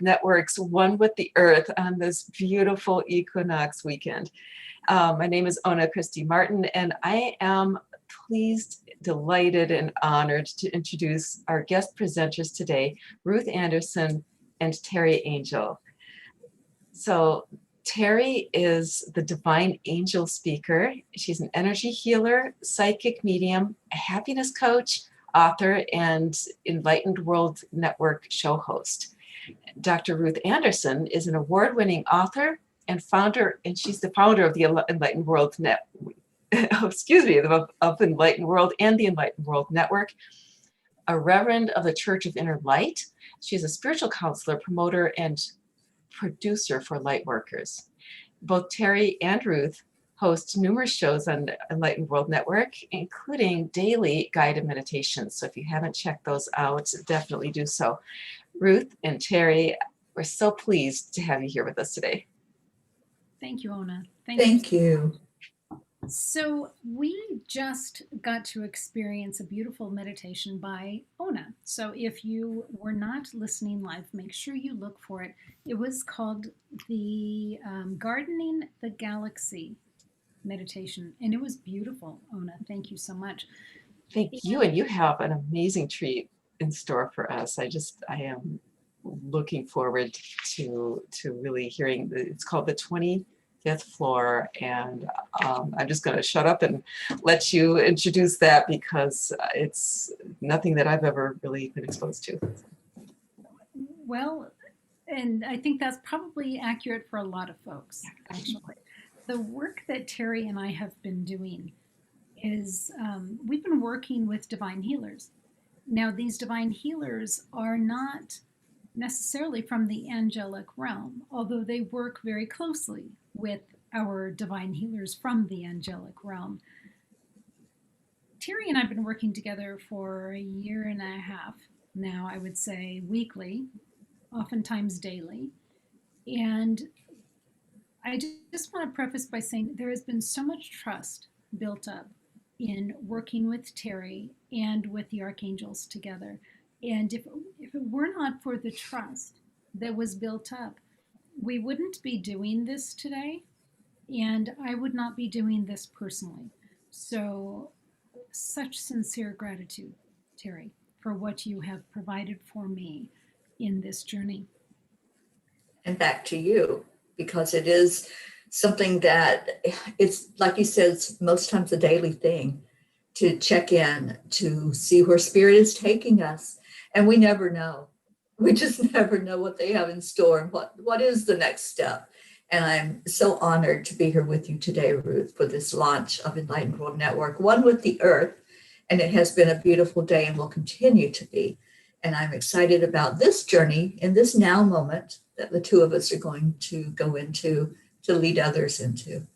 Network's One with the Earth on this beautiful equinox weekend. My name is Ona Christie Martin, and I am pleased, delighted, and honored to introduce our guest presenters today, Ruth Anderson and Teri Angel. So Teri is the Divine Angel speaker. She's an energy healer, psychic medium, a happiness coach, author, and Enlightened World Network show host. Dr. Ruth Anderson is an award-winning author and founder, and she's the founder of the Enlightened World of Enlightened World and the Enlightened World Network, a reverend of the Church of Inner Light. She's a spiritual counselor, promoter, and producer for light workers. Both Teri and Ruth host numerous shows on the Enlightened World Network, including daily guided meditations. So if you haven't checked those out, definitely do so. Ruth and Teri, we're so pleased to have you here with us today. Thank you, Ona. Thank you. So we just got to experience a beautiful meditation by Ona. So if you were not listening live, make sure you look for it. It was called the Gardening the Galaxy meditation, and it was beautiful. Ona, thank you so much. Thank you, and you have an amazing treat in store for us. I am looking forward to really hearing. It's called the 25th Floor, and I'm just going to shut up and let you introduce that, because it's nothing that I've ever really been exposed to. Well, and I think that's probably accurate for a lot of folks, actually. The work that Teri and I have been doing is we've been working with divine healers. Now, these divine healers are not necessarily from the angelic realm, although they work very closely with our divine healers from the angelic realm. Teri and I have been working together for a year and a half now, I would say weekly, oftentimes daily. And I just want to preface by saying there has been so much trust built up in working with Teri and with the Archangels together. And if it were not for the trust that was built up, we wouldn't be doing this today, and I would not be doing this personally. So such sincere gratitude, Teri, for what you have provided for me in this journey. And back to you, because it is something that it's, like you said, it's most times a daily thing to check in, to see where spirit is taking us. And we never know. We just never know what they have in store and what is the next step. And I'm so honored to be here with you today, Ruth, for this launch of Enlightened World Network, One with the Earth. And it has been a beautiful day and will continue to be. And I'm excited about this journey in this now moment that the two of us are going to go into, to lead others into.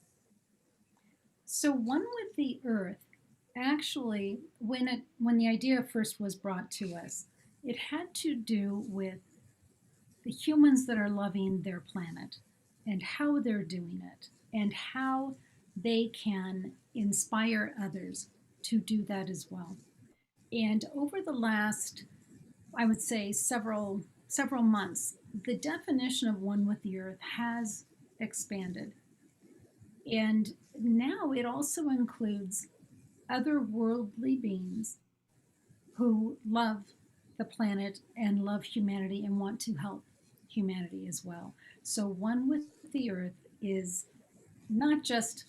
So One with the Earth, actually, when the idea first was brought to us, it had to do with the humans that are loving their planet and how they're doing it and how they can inspire others to do that as well. And over the last, I would say, several months, the definition of One with the Earth has expanded. And now it also includes otherworldly beings who love the planet and love humanity and want to help humanity as well. So One with the Earth is not just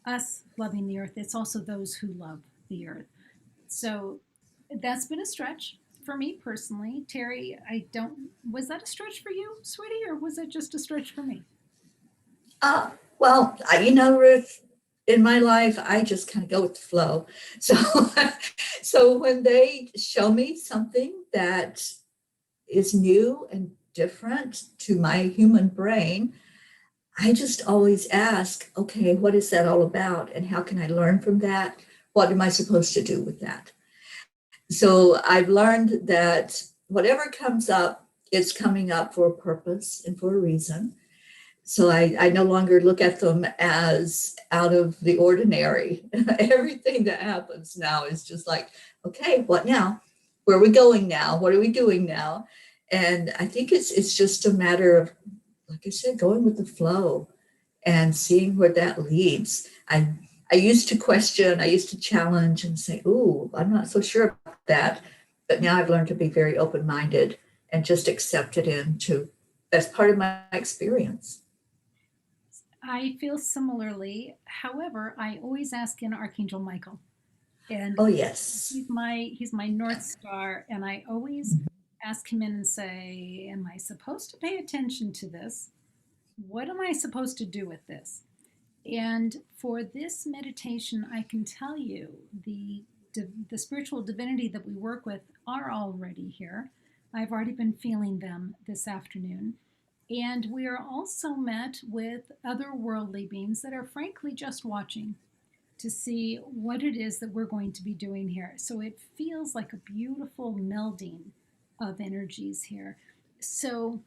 us loving the Earth, it's also those who love the Earth. So that's been a stretch for me personally. Teri, was that a stretch for you, sweetie, or was it just a stretch for me? Well, Ruth, in my life, I just kind of go with the flow. So when they show me something that is new and different to my human brain, I just always ask, okay, what is that all about? And how can I learn from that? What am I supposed to do with that? So I've learned that whatever comes up, it's coming up for a purpose and for a reason. So I no longer look at them as out of the ordinary. Everything that happens now is just like, okay, what now? Where are we going now? What are we doing now? And I think it's just a matter of, like I said, going with the flow and seeing where that leads. I used to question, I used to challenge and say, ooh, I'm not so sure about that. But now I've learned to be very open-minded and just accept it into, that's part of my experience. I feel similarly. However, I always ask in Archangel Michael. And Oh, yes. he's my North Star. And I always ask him in and say, am I supposed to pay attention to this? What am I supposed to do with this? And for this meditation, I can tell you the spiritual divinity that we work with are already here. I've already been feeling them this afternoon. And we are also met with otherworldly beings that are frankly just watching to see what it is that we're going to be doing here. So it feels like a beautiful melding of energies here. So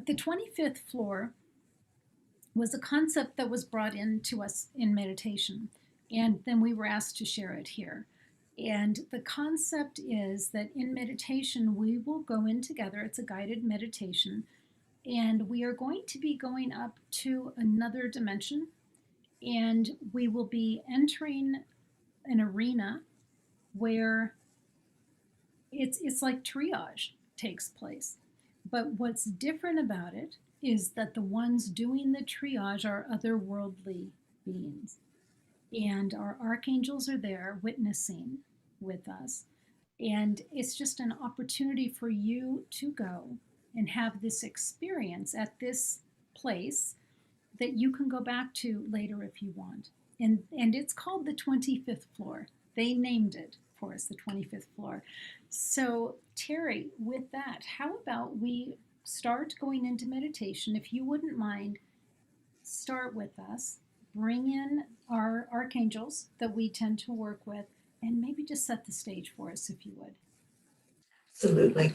the 25th floor was a concept that was brought into us in meditation, and then we were asked to share it here. And the concept is that in meditation, we will go in together. It's a guided meditation, and we are going to be going up to another dimension, and we will be entering an arena where it's like triage takes place. But what's different about it is that the ones doing the triage are otherworldly beings. And our archangels are there witnessing with us. And it's just an opportunity for you to go and have this experience at this place that you can go back to later if you want. And it's called the 25th floor. They named it for us, the 25th floor. So, Teri, with that, how about we start going into meditation? If you wouldn't mind, start with us, bring in our archangels that we tend to work with, and maybe just set the stage for us if you would. Absolutely.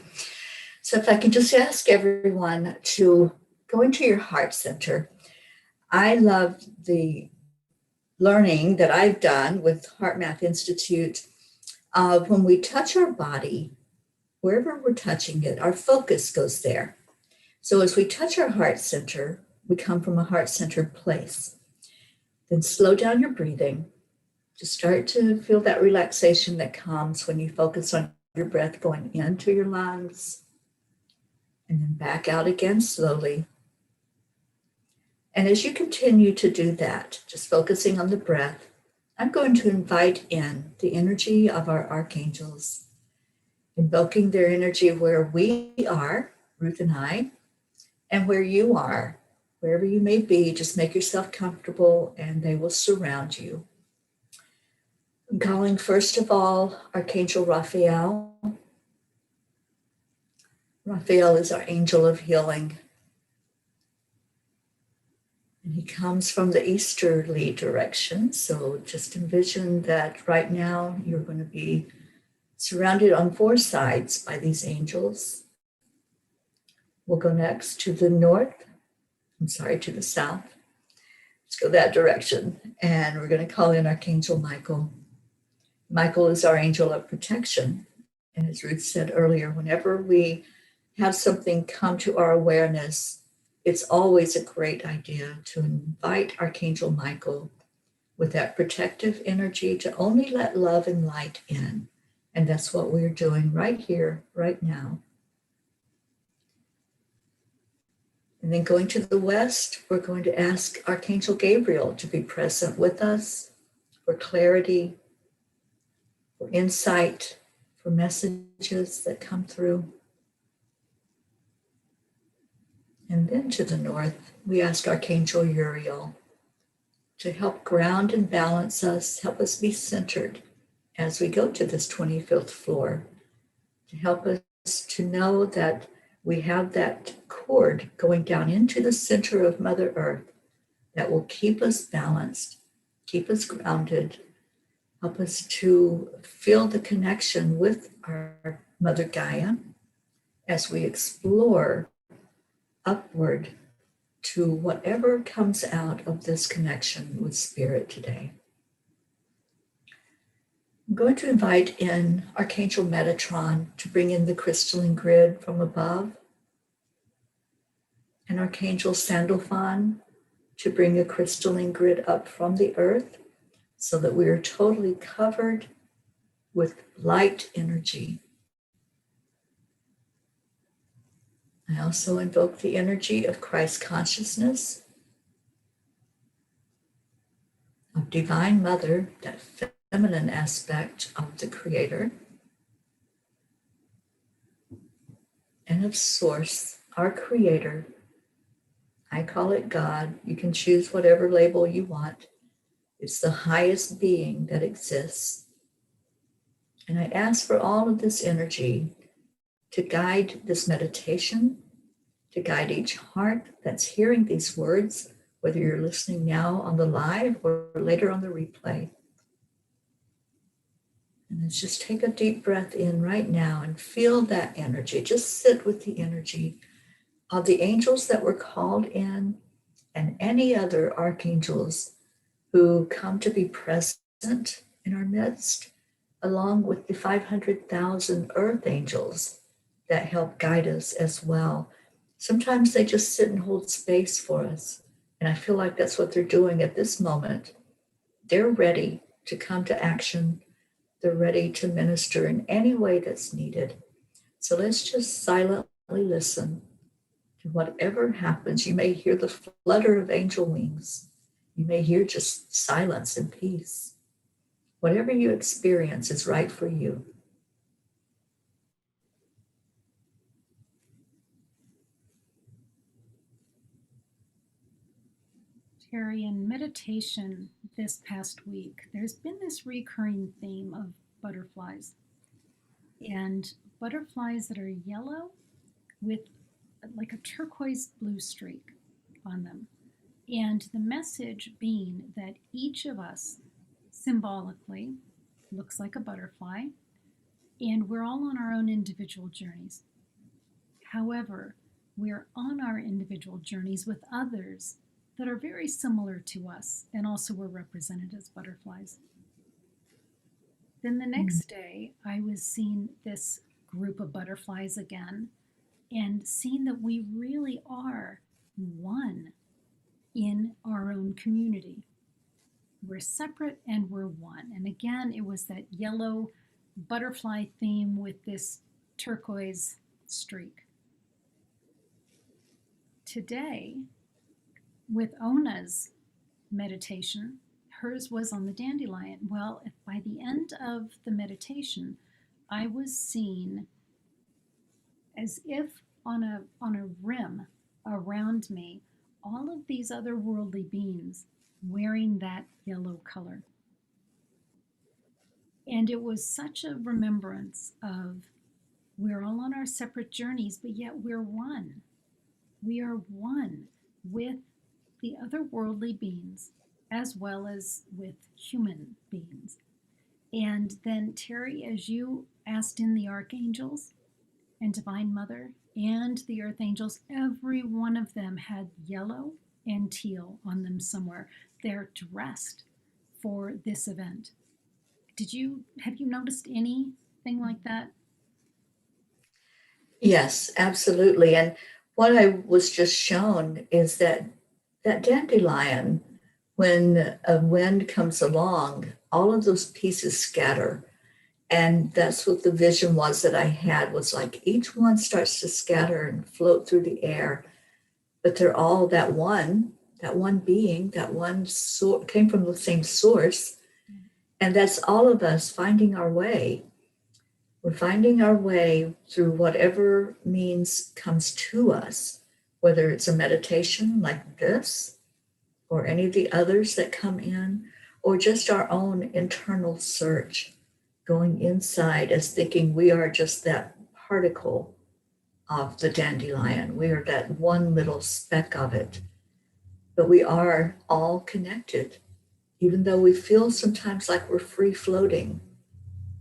So if I can just ask everyone to go into your heart center. I love the learning that I've done with Heart Math Institute of when we touch our body, wherever we're touching it, our focus goes there. So as we touch our heart center, we come from a heart-centered place. Then slow down your breathing. Just start to feel that relaxation that comes when you focus on your breath going into your lungs and then back out again slowly. And as you continue to do that, just focusing on the breath, I'm going to invite in the energy of our archangels, invoking their energy where we are, Ruth and I, and where you are, wherever you may be. Just make yourself comfortable and they will surround you. I'm calling first of all Archangel Raphael. Raphael is our angel of healing. And he comes from the easterly direction. So just envision that right now you're going to be surrounded on 4 sides by these angels. We'll go next to the to the south. Let's go that direction. And we're going to call in Archangel Michael. Michael is our angel of protection. And as Ruth said earlier, whenever we have something come to our awareness, it's always a great idea to invite Archangel Michael with that protective energy to only let love and light in. And that's what we're doing right here, right now. And then going to the west, we're going to ask Archangel Gabriel to be present with us for clarity, for insight, for messages that come through. And then to the north, we ask Archangel Uriel to help ground and balance us, help us be centered as we go to this 25th floor, to help us to know that we have that cord going down into the center of Mother Earth that will keep us balanced, keep us grounded, help us to feel the connection with our Mother Gaia as we explore upward to whatever comes out of this connection with Spirit today. I'm going to invite in Archangel Metatron to bring in the crystalline grid from above. and Archangel Sandalphon to bring a crystalline grid up from the earth so that we are totally covered with light energy. I also invoke the energy of Christ consciousness, of Divine Mother, that feminine aspect of the Creator, and of Source, our Creator. I call it God. You can choose whatever label you want. It's the highest being that exists. And I ask for all of this energy to guide this meditation, to guide each heart that's hearing these words, whether you're listening now on the live or later on the replay. And let's just take a deep breath in right now and feel that energy. Just sit with the energy of the angels that were called in and any other archangels who come to be present in our midst, along with the 500,000 earth angels that help guide us as well. Sometimes they just sit and hold space for us. And I feel like that's what they're doing at this moment. They're ready to come to action. They're ready to minister in any way that's needed. So let's just silently listen to whatever happens. You may hear the flutter of angel wings. You may hear just silence and peace. Whatever you experience is right for you. Teri, in meditation this past week, there's been this recurring theme of butterflies. And butterflies that are yellow with like a turquoise blue streak on them. And the message being that each of us symbolically looks like a butterfly, and we're all on our own individual journeys. However, we're on our individual journeys with others that are very similar to us and also were represented as butterflies. Then the next day, I was seeing this group of butterflies again and seeing that we really are one in our own community. We're separate and we're one. And again, it was that yellow butterfly theme with this turquoise streak. Today, with Ona's meditation, hers was on the dandelion. Well, by the end of the meditation, I was seeing as if on a rim around me, all of these otherworldly beings wearing that yellow color. And it was such a remembrance of we're all on our separate journeys, but yet we're one. We are one with the otherworldly beings as well as with human beings. And then, Teri, as you asked in the Archangels and Divine Mother and the Earth Angels, every one of them had yellow and teal on them somewhere. They're dressed for this event. Have you noticed anything like that? Yes, absolutely. And what I was just shown is that dandelion, when a wind comes along, all of those pieces scatter. And that's what the vision was that I had, was like each one starts to scatter and float through the air, but they're all that one being, that one came from the same source. And that's all of us finding our way. We're finding our way through whatever means comes to us, whether it's a meditation like this, or any of the others that come in, or just our own internal search, going inside as thinking we are just that particle of the dandelion. We are that one little speck of it. But we are all connected. Even though we feel sometimes like we're free floating,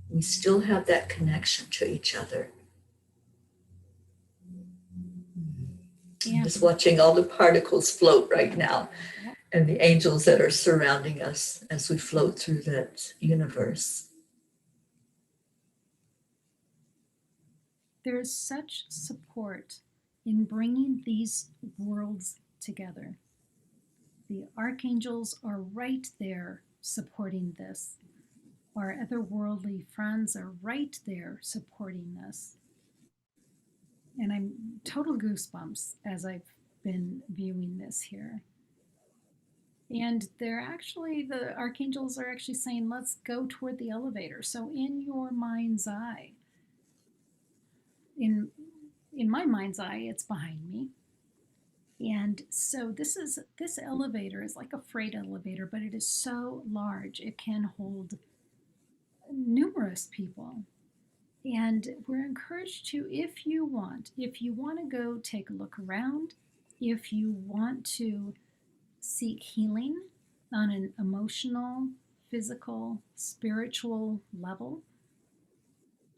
we still have that connection to each other. Yeah. I'm just watching all the particles float right now, and the angels that are surrounding us as we float through that universe. There's such support in bringing these worlds together. The archangels are right there supporting this. Our otherworldly friends are right there supporting this. And I'm total goosebumps as I've been viewing this here. And the archangels are actually saying, let's go toward the elevator. So in your mind's eye, in my mind's eye, it's behind me. And so this elevator is like a freight elevator, but it is so large. It can hold numerous people. And we're encouraged to, if you want to go take a look around, if you want to seek healing on an emotional, physical, spiritual level,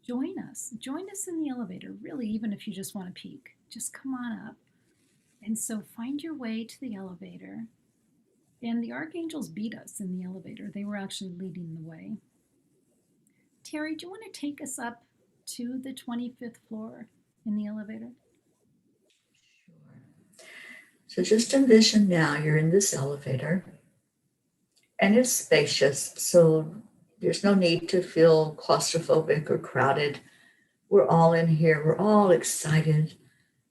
join us. Join us in the elevator, really, even if you just want to peek. Just come on up. And so find your way to the elevator. And the archangels beat us in the elevator. They were actually leading the way. Teri, do you want to take us up to the 25th floor in the elevator? Sure. So just envision now you're in this elevator and it's spacious. So there's no need to feel claustrophobic or crowded. We're all in here. We're all excited.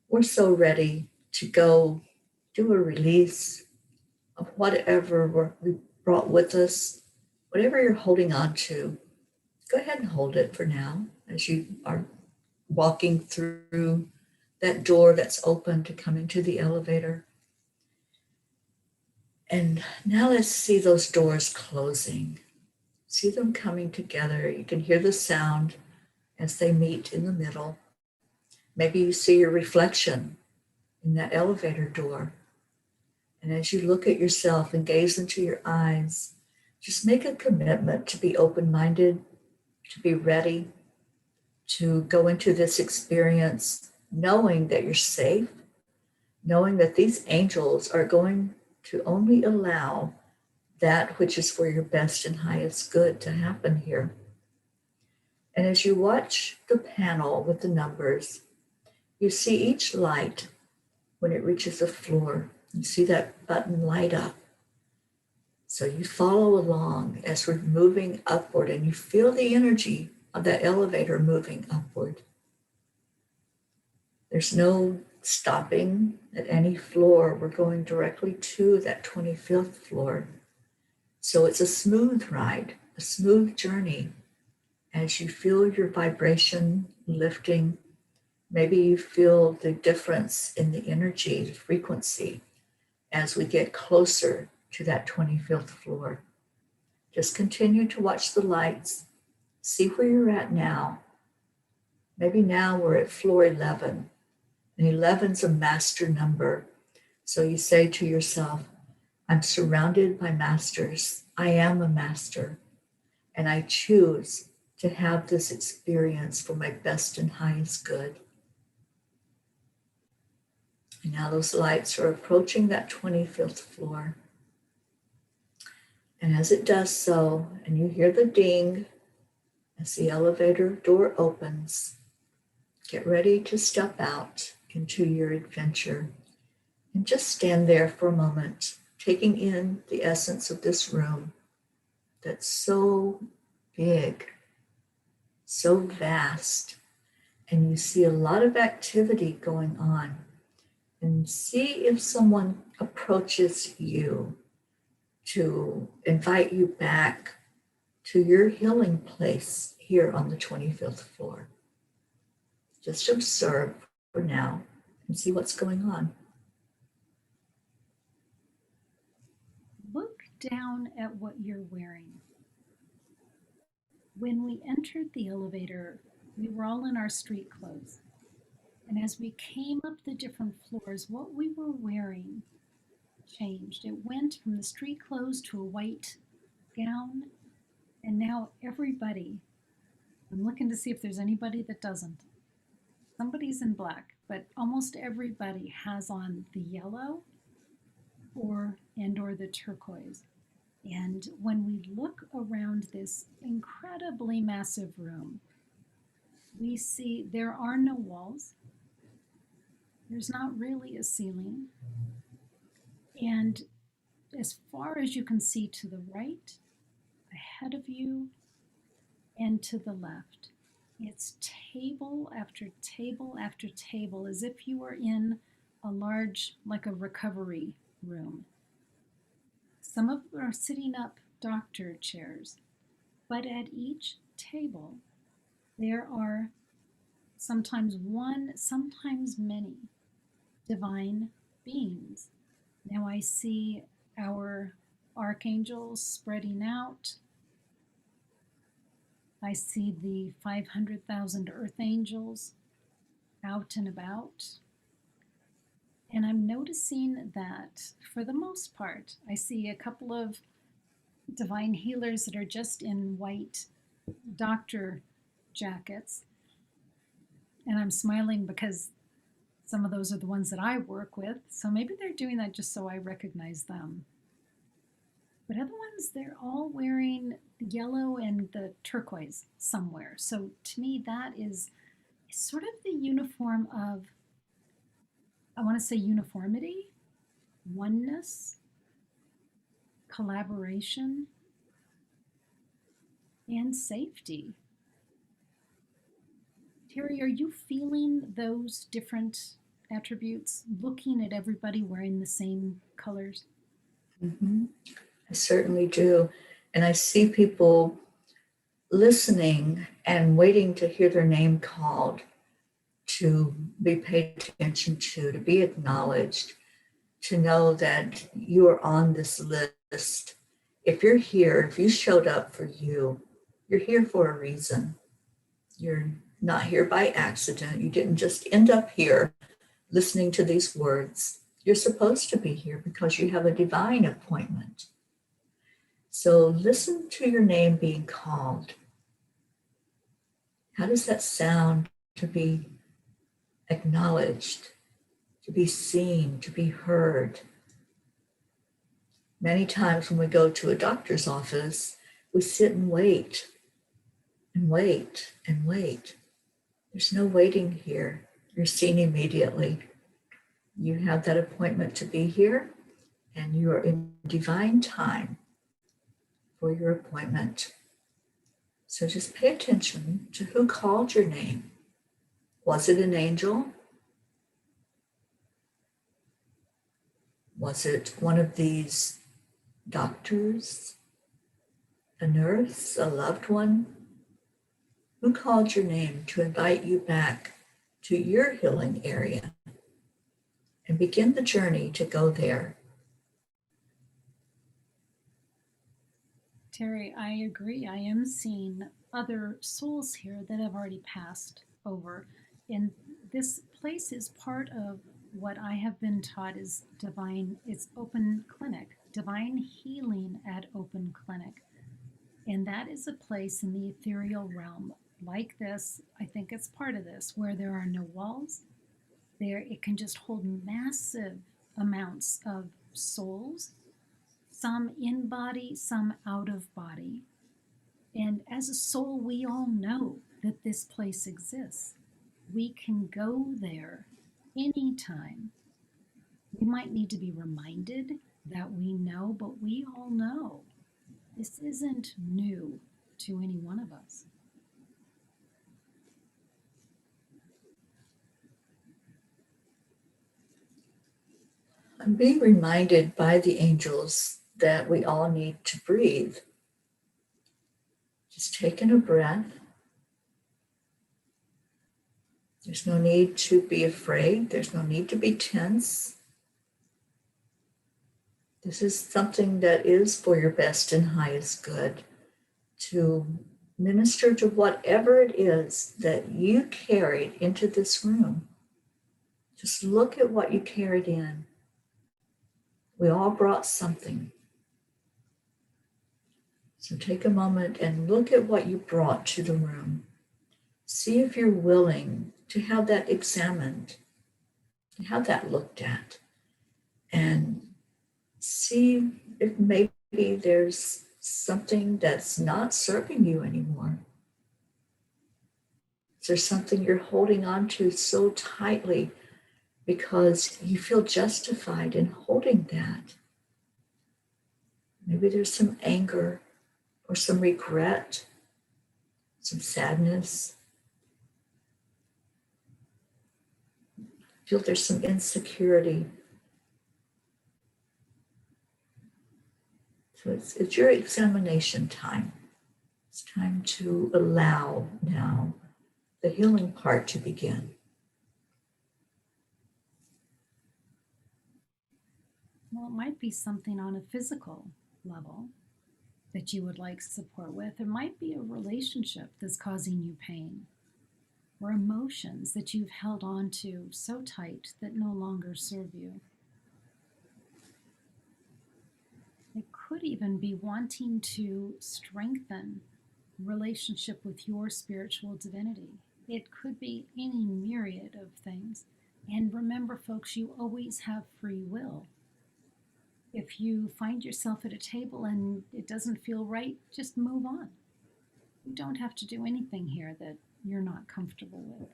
We're so ready to go do a release of whatever we brought with us, whatever you're holding on to. Go ahead and hold it for now as you are walking through that door that's open to come into the elevator. And now let's see those doors closing. See them coming together. You can hear the sound as they meet in the middle. Maybe you see your reflection in that elevator door. And as you look at yourself and gaze into your eyes, just make a commitment to be open-minded, to be ready, to go into this experience knowing that you're safe, knowing that these angels are going to only allow that which is for your best and highest good to happen here. And as you watch the panel with the numbers, you see each light when it reaches the floor. You see that button light up. So you follow along as we're moving upward and you feel the energy of that elevator moving upward. There's no stopping at any floor. We're going directly to that 25th floor. So it's a smooth ride, a smooth journey. As you feel your vibration lifting, maybe you feel the difference in the energy, the frequency, as we get closer to that 25th floor. Just continue to watch the lights, see where you're at now. Maybe now we're at floor 11, and 11's a master number. So you say to yourself, I'm surrounded by masters. I am a master, and I choose to have this experience for my best and highest good. And now those lights are approaching that 25th floor. And as it does so, and you hear the ding as the elevator door opens, get ready to step out into your adventure. And just stand there for a moment, taking in the essence of this room that's so big, so vast, and you see a lot of activity going on. And see if someone approaches you to invite you back to your healing place here on the 25th floor. Just observe for now and see what's going on. Look down at what you're wearing. When we entered the elevator, we were all in our street clothes. And as we came up the different floors, what we were wearing changed. It went from the street clothes to a white gown. And now everybody, I'm looking to see if there's anybody that doesn't. Somebody's in black, but almost everybody has on the yellow or the turquoise. And when we look around this incredibly massive room, we see there are no walls. There's not really a ceiling. And as far as you can see to the right, ahead of you, and to the left, it's table after table after table, as if you were in a large, like a recovery room. Some of them are sitting up doctor chairs, but at each table, there are sometimes one, sometimes many divine beings. Now I see our archangels spreading out. I see the 500,000 earth angels out and about. And I'm noticing that for the most part, I see a couple of divine healers that are just in white doctor jackets. And I'm smiling because some of those are the ones that I work with. So maybe they're doing that just so I recognize them. But other ones, they're all wearing the yellow and the turquoise somewhere. So to me, that is sort of the uniform of, I want to say uniformity, oneness, collaboration, and safety. Teri, are you feeling those different attributes, looking at everybody wearing the same colors? Mm-hmm. I certainly do. And I see people listening and waiting to hear their name called, to be paid attention to be acknowledged, to know that you are on this list. If you're here, if you showed up for you, you're here for a reason. You're not here by accident. You didn't just end up here listening to these words. You're supposed to be here because you have a divine appointment. So listen to your name being called. How does that sound to be acknowledged, to be seen, to be heard? Many times when we go to a doctor's office, we sit and wait and wait and wait. There's no waiting here. You're seen immediately. You have that appointment to be here, and you are in divine time for your appointment. So just pay attention to who called your name. Was it an angel? Was it one of these doctors, a nurse, a loved one? Who called your name to invite you back to your healing area and begin the journey to go there? Teri, I agree. I am seeing other souls here that have already passed over. And this place is part of what I have been taught is divine, it's open clinic, divine healing at open clinic. And that is a place in the ethereal realm like this. I think it's part of this, where there are no walls. There, it can just hold massive amounts of souls, some in body, some out of body. And as a soul, we all know that this place exists. We can go there anytime. We might need to be reminded that we know, but we all know this isn't new to any one of us. I'm being reminded by the angels that we all need to breathe. Just taking a breath. There's no need to be afraid. There's no need to be tense. This is something that is for your best and highest good, to minister to whatever it is that you carried into this room. Just look at what you carried in. We all brought something. So take a moment and look at what you brought to the room. See if you're willing to have that examined, to have that looked at, and see if maybe there's something that's not serving you anymore. Is there something you're holding on to so tightly because you feel justified in holding that. Maybe there's some anger or some regret, some sadness. Feel there's some insecurity. So it's your examination time. It's time to allow now the healing part to begin. Well, it might be something on a physical level that you would like support with. It might be a relationship that's causing you pain, or emotions that you've held on to so tight that no longer serve you. It could even be wanting to strengthen relationship with your spiritual divinity. It could be any myriad of things. And remember, folks, you always have free will. If you find yourself at a table and it doesn't feel right, just move on. You don't have to do anything here that you're not comfortable with.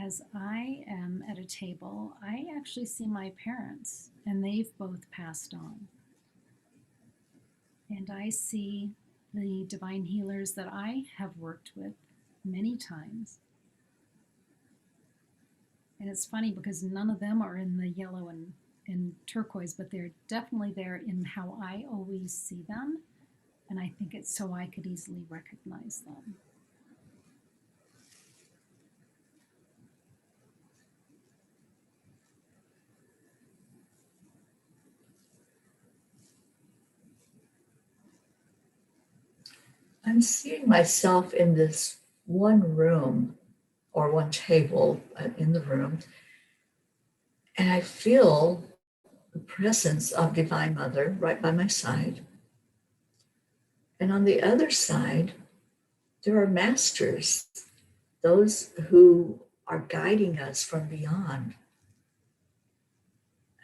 As I am at a table, I actually see my parents, and they've both passed on. And I see the divine healers that I have worked with many times. And it's funny because none of them are in the yellow and turquoise, but they're definitely there in how I always see them. And I think it's so I could easily recognize them. I'm seeing myself in this one room or one table in the room, and I feel the presence of Divine Mother right by my side. And on the other side, there are masters, those who are guiding us from beyond.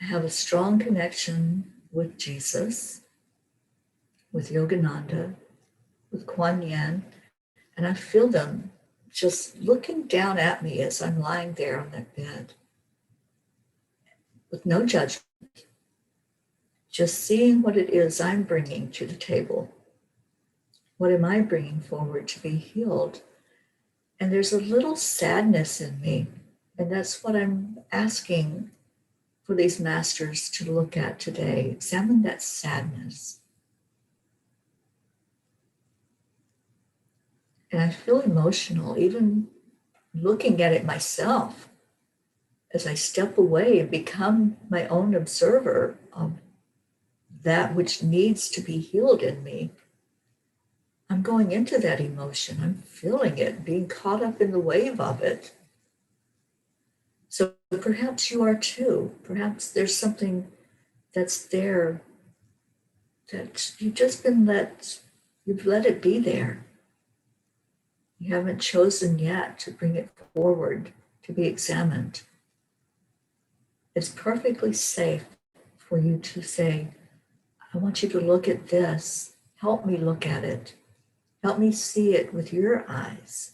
I have a strong connection with Jesus, with Yogananda, with Kuan Yin, and I feel them just looking down at me as I'm lying there on that bed with no judgment, just seeing what it is I'm bringing to the table. What am I bringing forward to be healed? And there's a little sadness in me, and that's what I'm asking for these masters to look at today. Examine that sadness. And I feel emotional, even looking at it myself, as I step away and become my own observer of that which needs to be healed in me. I'm going into that emotion. I'm feeling it, being caught up in the wave of it. So perhaps you are too. Perhaps there's something that's there that you've let it be there. You haven't chosen yet to bring it forward to be examined. It's perfectly safe for you to say, I want you to look at this. Help me look at it. Help me see it with your eyes,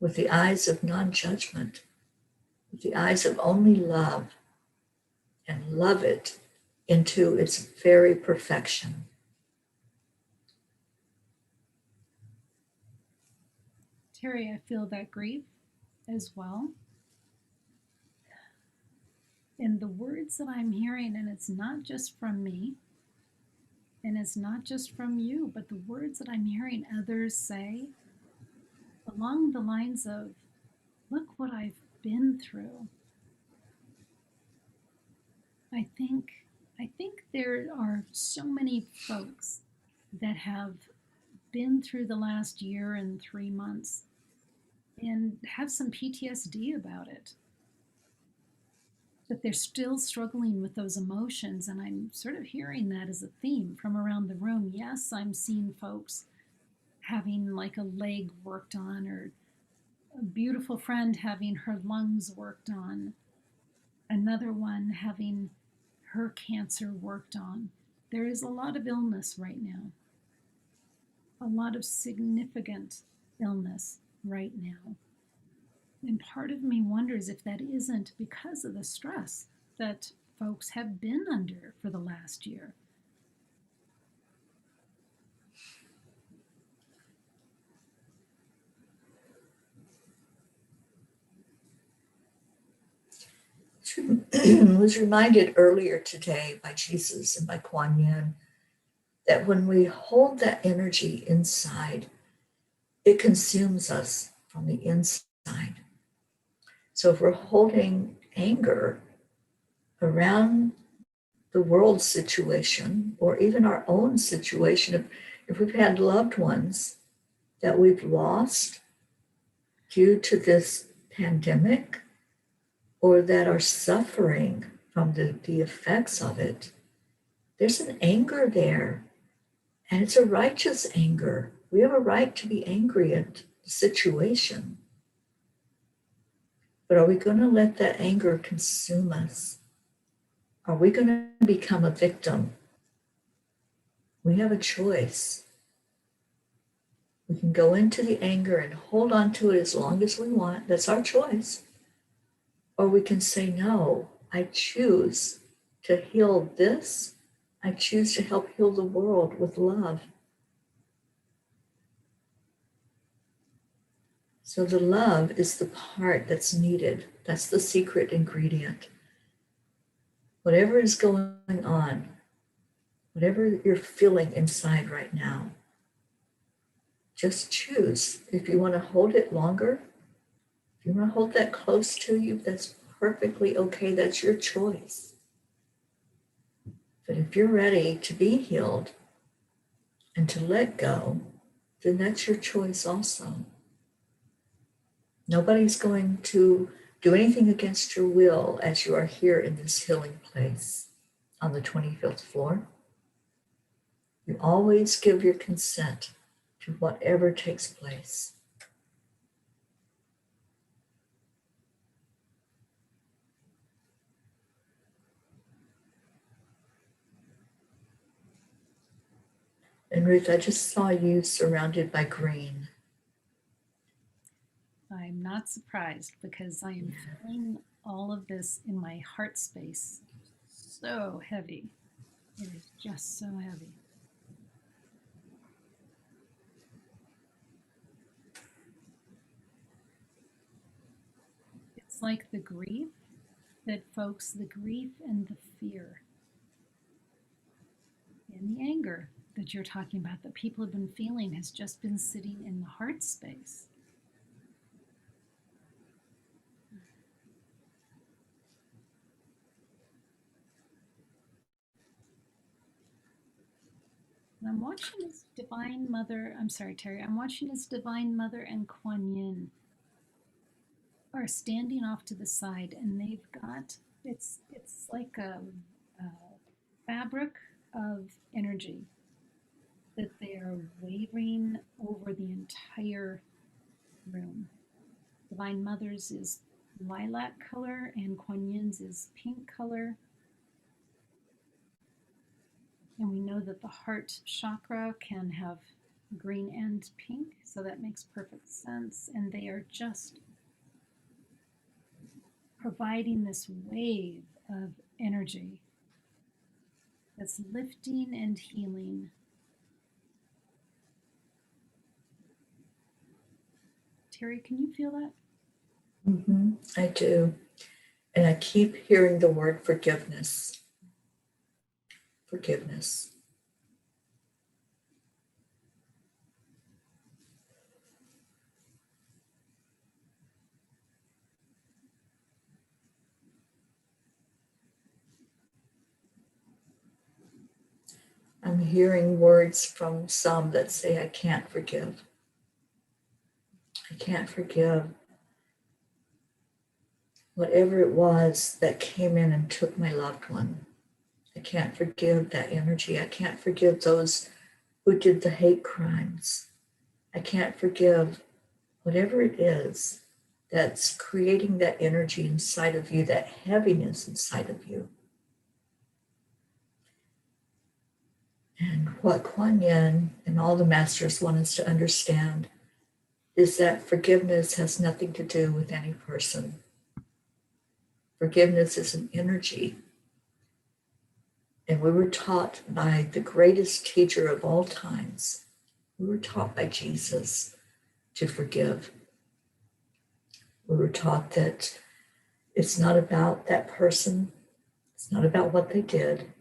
with the eyes of non-judgment, with the eyes of only love, and love it into its very perfection. Teri, I feel that grief as well. And the words that I'm hearing, and it's not just from me, and it's not just from you, but the words that I'm hearing others say along the lines of, look what I've been through. I think there are so many folks that have been through the last year and 3 months and have some PTSD about it. That they're still struggling with those emotions, and I'm sort of hearing that as a theme from around the room. Yes, I'm seeing folks having like a leg worked on, or a beautiful friend having her lungs worked on. another one having her cancer worked on. There is a lot of illness right now, a lot of significant illness right now. And part of me wonders if that isn't because of the stress that folks have been under for the last year. Was reminded earlier today by Jesus and by Kuan Yin that when we hold that energy inside, it consumes us from the inside. So if we're holding anger around the world situation, or even our own situation, if we've had loved ones that we've lost due to this pandemic, or that are suffering from the effects of it, there's an anger there, and it's a righteous anger. We have a right to be angry at the situation. But are we going to let that anger consume us? Are we going to become a victim? We have a choice. We can go into the anger and hold on to it as long as we want. That's our choice. Or we can say, no, I choose to heal this. I choose to help heal the world with love. So the love is the part that's needed. That's the secret ingredient. Whatever is going on, whatever you're feeling inside right now, just choose. If you want to hold it longer, if you want to hold that close to you, that's perfectly okay. That's your choice. But if you're ready to be healed and to let go, then that's your choice also. Nobody's going to do anything against your will as you are here in this healing place on the 25th floor. You always give your consent to whatever takes place. And Ruth, I just saw you surrounded by green. I'm not surprised because I am feeling all of this in my heart space. So heavy. It is just so heavy. It's like the grief the grief and the fear and the anger that you're talking about that people have been feeling has just been sitting in the heart space. And I'm watching this Divine Mother, I'm sorry, Teri, I'm watching this Divine Mother and Kuan Yin are standing off to the side, and they've got, it's like a fabric of energy that they are waving over the entire room. Divine Mother's is lilac color and Kuan Yin's is pink color. And we know that the heart chakra can have green and pink, so that makes perfect sense. And they are just providing this wave of energy that's lifting and healing. Teri, can you feel that? I do. And I keep hearing the word forgiveness. Forgiveness. I'm hearing words from some that say, I can't forgive. I can't forgive whatever it was that came in and took my loved one. I can't forgive that energy. I can't forgive those who did the hate crimes. I can't forgive whatever it is. that's creating that energy inside of you, that heaviness inside of you. And what Kuan Yin and all the masters want us to understand is that forgiveness has nothing to do with any person. Forgiveness is an energy. And we were taught by the greatest teacher of all times. We were taught by Jesus to forgive. We were taught that it's not about that person. It's not about what they did.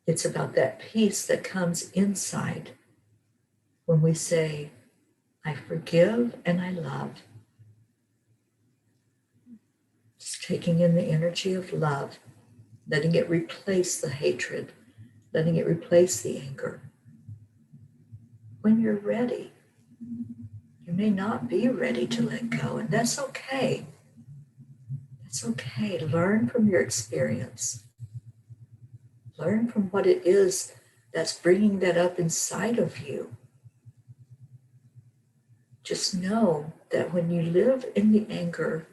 It's about that peace that comes inside when we say, I forgive and I love. Just taking in the energy of love, letting it replace the hatred, letting it replace the anger. When you're ready, you may not be ready to let go, and that's okay. That's okay. Learn from your experience. Learn from what it is that's bringing that up inside of you. Just know that when you live in the anger,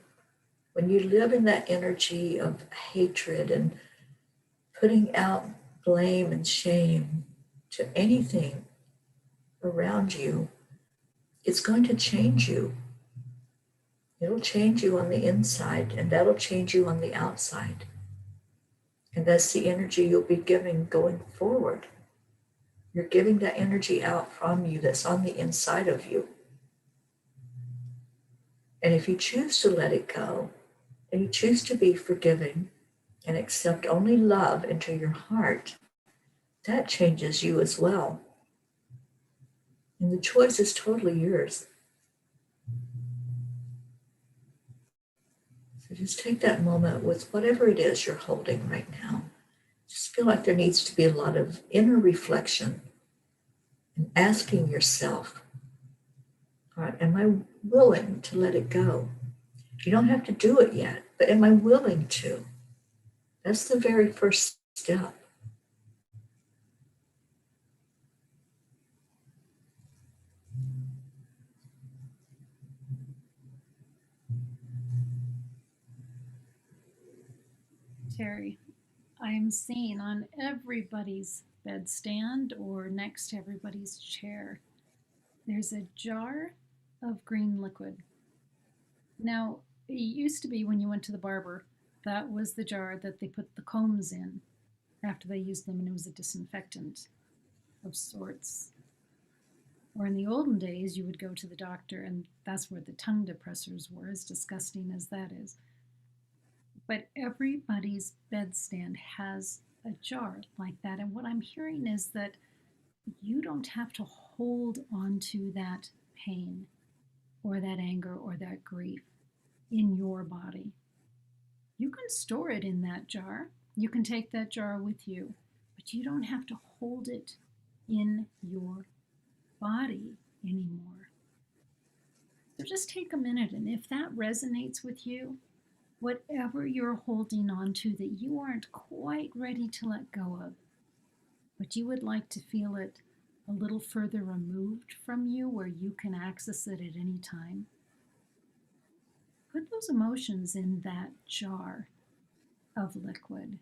when you live in that energy of hatred and putting out blame and shame to anything around you, it's going to change you. It'll change you on the inside, and that'll change you on the outside. And that's the energy you'll be giving going forward. You're giving that energy out from you that's on the inside of you. And if you choose to let it go, and you choose to be forgiving and accept only love into your heart, that changes you as well. And the choice is totally yours. So just take that moment with whatever it is you're holding right now. Just feel like there needs to be a lot of inner reflection and asking yourself, all right, am I willing to let it go? You don't have to do it yet, but am I willing to? That's the very first step. Teri, I am seeing on everybody's bedstand or next to everybody's chair, there's a jar of green liquid. Now, it used to be when you went to the barber, that was the jar that they put the combs in after they used them, and it was a disinfectant of sorts. Or in the olden days, you would go to the doctor, and that's where the tongue depressors were, as disgusting as that is. But everybody's bedstand has a jar like that. And what I'm hearing is that you don't have to hold on to that pain or that anger or that grief in your body. You can store it in that jar. You can take that jar with you, but you don't have to hold it in your body anymore. So just take a minute, and if that resonates with you, whatever you're holding on to that you aren't quite ready to let go of, but you would like to feel it a little further removed from you where you can access it at any time, put those emotions in that jar of liquid.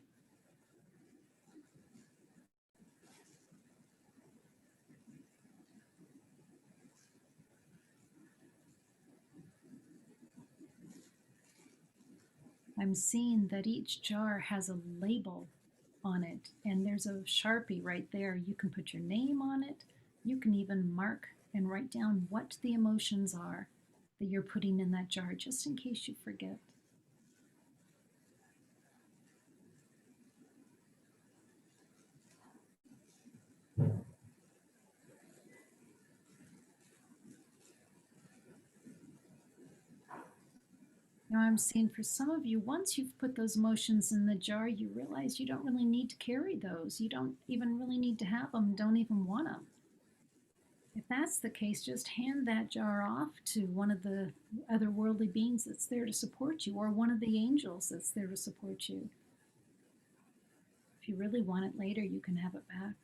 I'm seeing that each jar has a label on it, and there's a Sharpie right there. You can put your name on it. You can even mark and write down what the emotions are that you're putting in that jar, just in case you forget. Now I'm seeing for some of you, once you've put those emotions in the jar, you realize you don't really need to carry those. You don't even really need to have them, don't even want them. If that's the case, just hand that jar off to one of the otherworldly beings that's there to support you, or one of the angels that's there to support you. If you really want it later, you can have it back.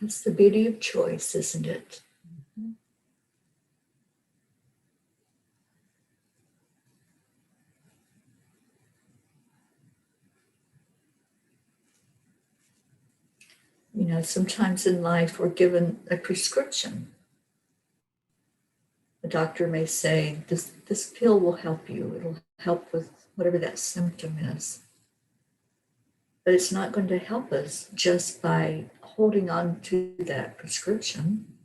That's the beauty of choice, isn't it? Mhm. You know, sometimes in life we're given a prescription. The doctor may say, this pill will help you. It'll help with whatever that symptom is. But it's not going to help us just by holding on to that prescription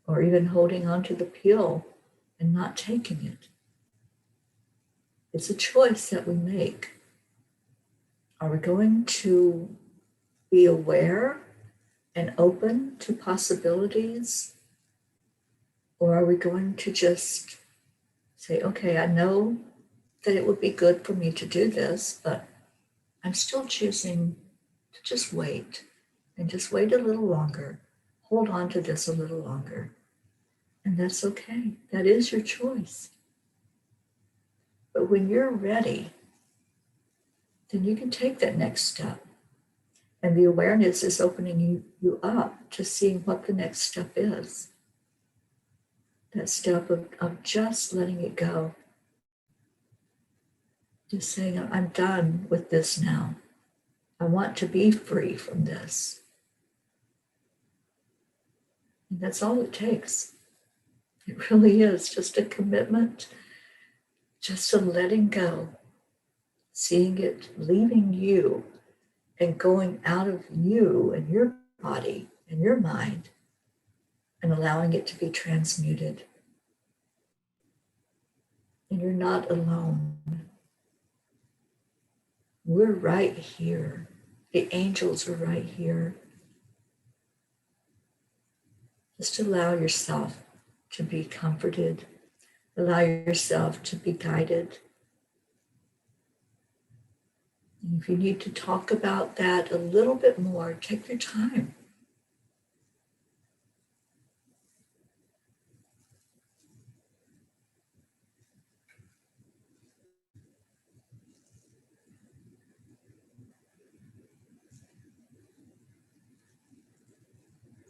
or even holding on to the pill and not taking it. It's a choice that we make. Are we going to be aware and open to possibilities? Or are we going to just say, okay, I know that it would be good for me to do this, but I'm still choosing to just wait and just wait a little longer, hold on to this a little longer. And that's okay. That is your choice. But when you're ready, then you can take that next step. And the awareness is opening you up to seeing what the next step is. That step of just letting it go. Just saying, I'm done with this now. I want to be free from this. And that's all it takes. It really is just a commitment, just a letting go, seeing it leaving you and going out of you and your body and your mind and allowing it to be transmuted. And you're not alone. We're right here. The angels are right here. Just allow yourself to be comforted. Allow yourself to be guided. And if you need to talk about that a little bit more, take your time.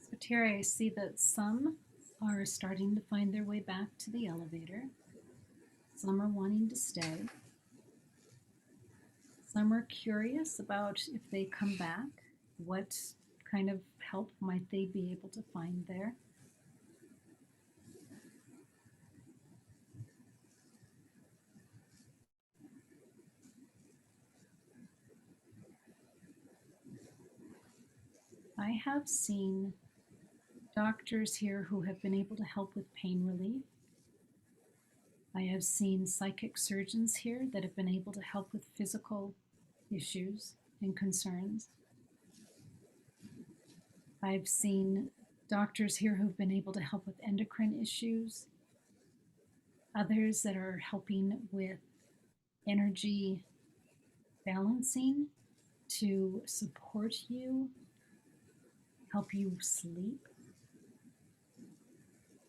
So Teri, I see that some are starting to find their way back to the elevator. Some are wanting to stay. Some are curious about if they come back, what kind of help might they be able to find there. I have seen doctors here who have been able to help with pain relief. I have seen psychic surgeons here that have been able to help with physical issues and concerns. I've seen doctors here who've been able to help with endocrine issues, others that are helping with energy balancing to support you, help you sleep.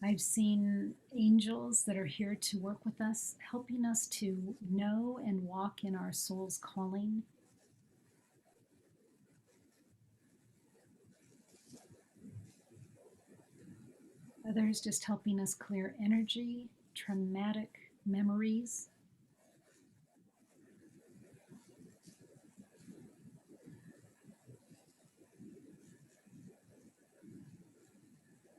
I've seen angels that are here to work with us, helping us to know and walk in our soul's calling. Others just helping us clear energy, traumatic memories.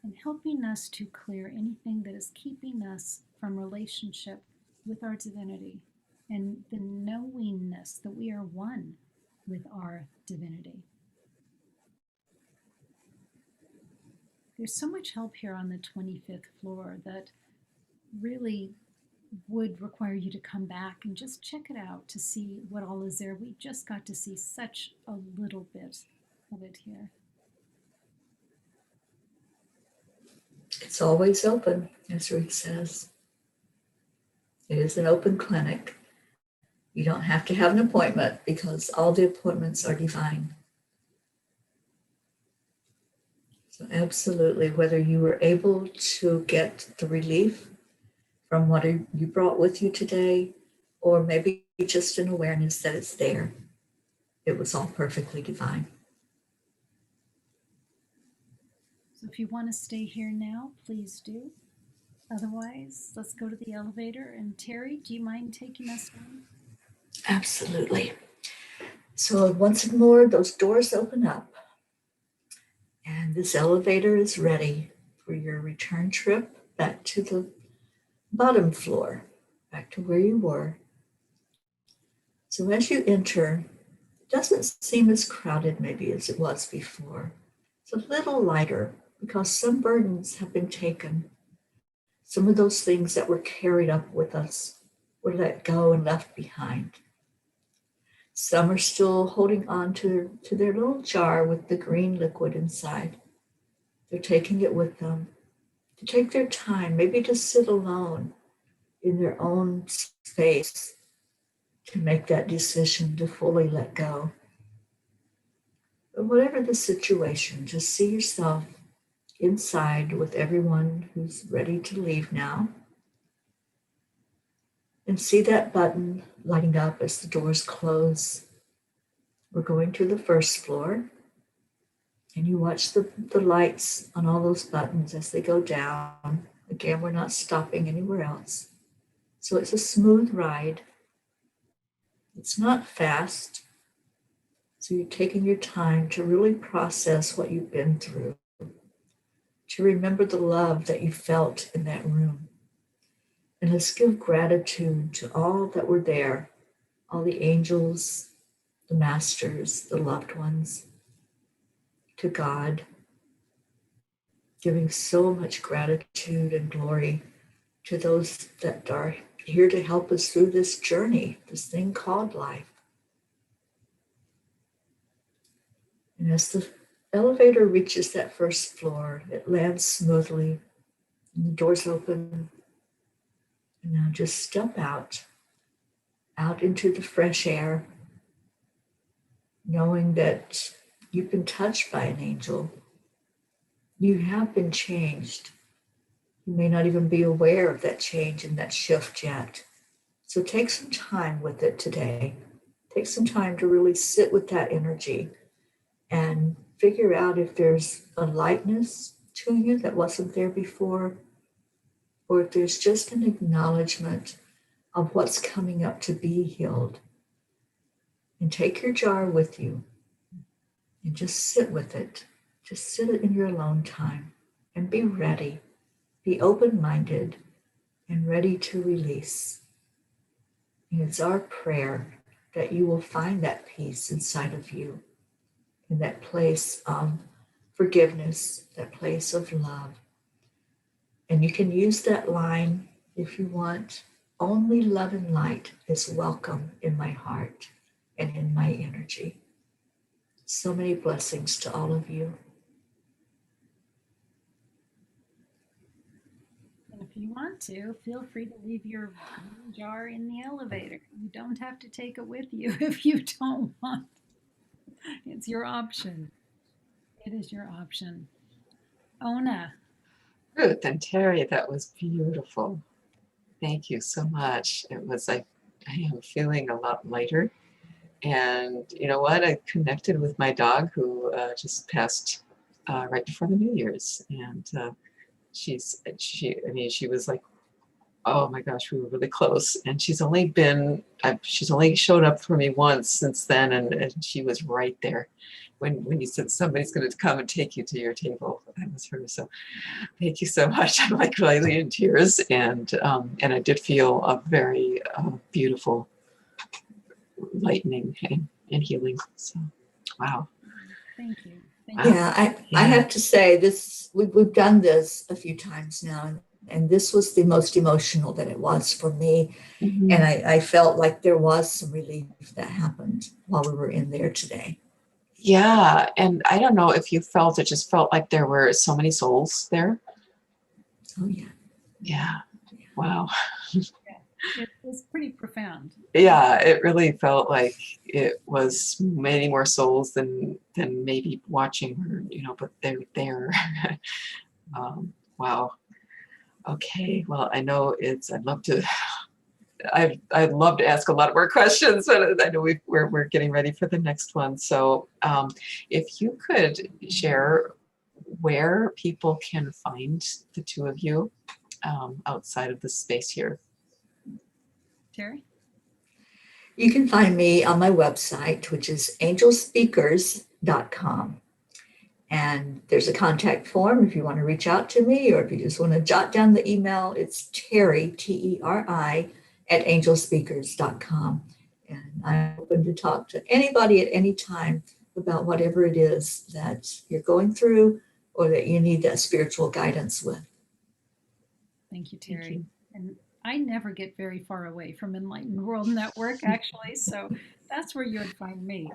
And helping us to clear anything that is keeping us from relationship with our divinity and the knowingness that we are one with our divinity. There's so much help here on the 25th floor that really would require you to come back and just check it out to see what all is there. We just got to see such a little bit of it here. It's always open, as Ruth says. It is an open clinic. You don't have to have an appointment because all the appointments are divine. So absolutely, whether you were able to get the relief from what you brought with you today, or maybe just an awareness that it's there, it was all perfectly divine. So if you want to stay here now, please do. Otherwise, let's go to the elevator. And Teri, do you mind taking us in? Absolutely. So once more, those doors open up. And this elevator is ready for your return trip back to the bottom floor, back to where you were. So as you enter, it doesn't seem as crowded maybe as it was before. It's a little lighter because some burdens have been taken. Some of those things that were carried up with us were let go and left behind. Some are still holding on to their little jar with the green liquid inside. They're taking it with them to take their time, maybe to sit alone in their own space to make that decision to fully let go. But whatever the situation, just see yourself inside with everyone who's ready to leave now. And see that button lighting up as the doors close. We're going to the first floor. And you watch the lights on all those buttons as they go down. Again, we're not stopping anywhere else. So it's a smooth ride. It's not fast. So you're taking your time to really process what you've been through, to remember the love that you felt in that room. And let's give gratitude to all that were there, all the angels, the masters, the loved ones, to God, giving so much gratitude and glory to those that are here to help us through this journey, this thing called life. And as the elevator reaches that first floor, it lands smoothly, and the doors open. And now just step out into the fresh air, knowing that you've been touched by an angel. You have been changed. You may not even be aware of that change and that shift yet. So take some time with it today. Take some time to really sit with that energy and figure out if there's a lightness to you that wasn't there before, or if there's just an acknowledgement of what's coming up to be healed. And take your jar with you and just sit with it. Just sit it in your alone time and be ready. Be open-minded and ready to release. And it's our prayer that you will find that peace inside of you, in that place of forgiveness, that place of love. And you can use that line if you want. Only love and light is welcome in my heart and in my energy. So many blessings to all of you. And if you want to, feel free to leave your jar in the elevator. You don't have to take it with you if you don't want. It's your option. It is your option. Ona. Ruth and Teri, that was beautiful. Thank you so much. It was like, I am feeling a lot lighter. And you know what? I connected with my dog who just passed right before the New Year's. And she was like, oh my gosh, we were really close. And she's only showed up for me once since then. And she was right there when you said somebody's going to come and take you to your table. That was her. So thank you so much. I'm like really in tears. And I did feel a very beautiful lightening and healing. So, wow. Thank you. Thank you. Yeah, I have to say this, we've done this a few times now, and this was the most emotional that it was for me. Mm-hmm. And I felt like there was some relief that happened while we were in there today. Yeah, and I don't know if you felt, it just felt like there were so many souls there. Oh, yeah. Yeah. Wow. It was pretty profound. Yeah, it really felt like it was many more souls than maybe watching her, but they're there. Wow. Okay. Well, I know I'd love to ask a lot more questions, but I know we're getting ready for the next one. So if you could share where people can find the two of you outside of the space here. Teri? You can find me on my website, which is angelspeakers.com. And there's a contact form if you want to reach out to me, or if you just want to jot down the email, it's Teri, Teri, at angelspeakers.com. And I'm open to talk to anybody at any time about whatever it is that you're going through or that you need that spiritual guidance with. Thank you, Thank Teri. you. And I never get very far away from Enlightened World Network, actually, so that's where you would find me.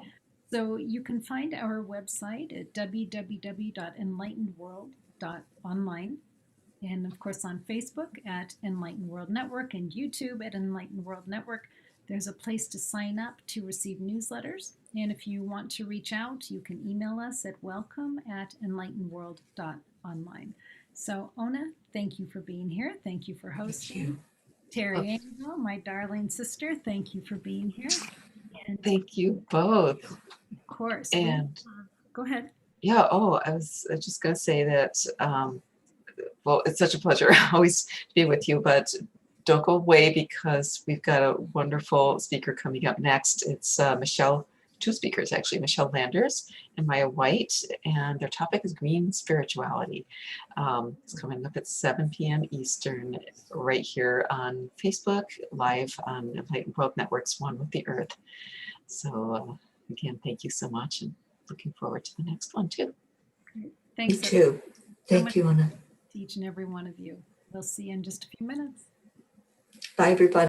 So you can find our website at www.enlightenedworld.online. And of course on Facebook at Enlightened World Network and YouTube at Enlightened World Network. There's a place to sign up to receive newsletters. And if you want to reach out, you can email us at welcome@enlightenedworld.online. So Ona, thank you for being here. Thank you for hosting. Teri Angel, my darling sister, thank you for being here. And Thank you both. of course. And Go ahead. yeah, I was just going to say that, well, it's such a pleasure always to be with you, but don't go away because we've got a wonderful speaker coming up next. It's two speakers actually, Michelle Landers and Maya White, and their topic is green spirituality. It's coming up at 7 p.m. Eastern right here on Facebook, live on Enlightened World Network's One with the Earth. So again, thank you so much, and looking forward to the next one too. Great. Thanks. Me too. Thank you, Anna. To each and every one of you. We'll see you in just a few minutes. Bye, everybody.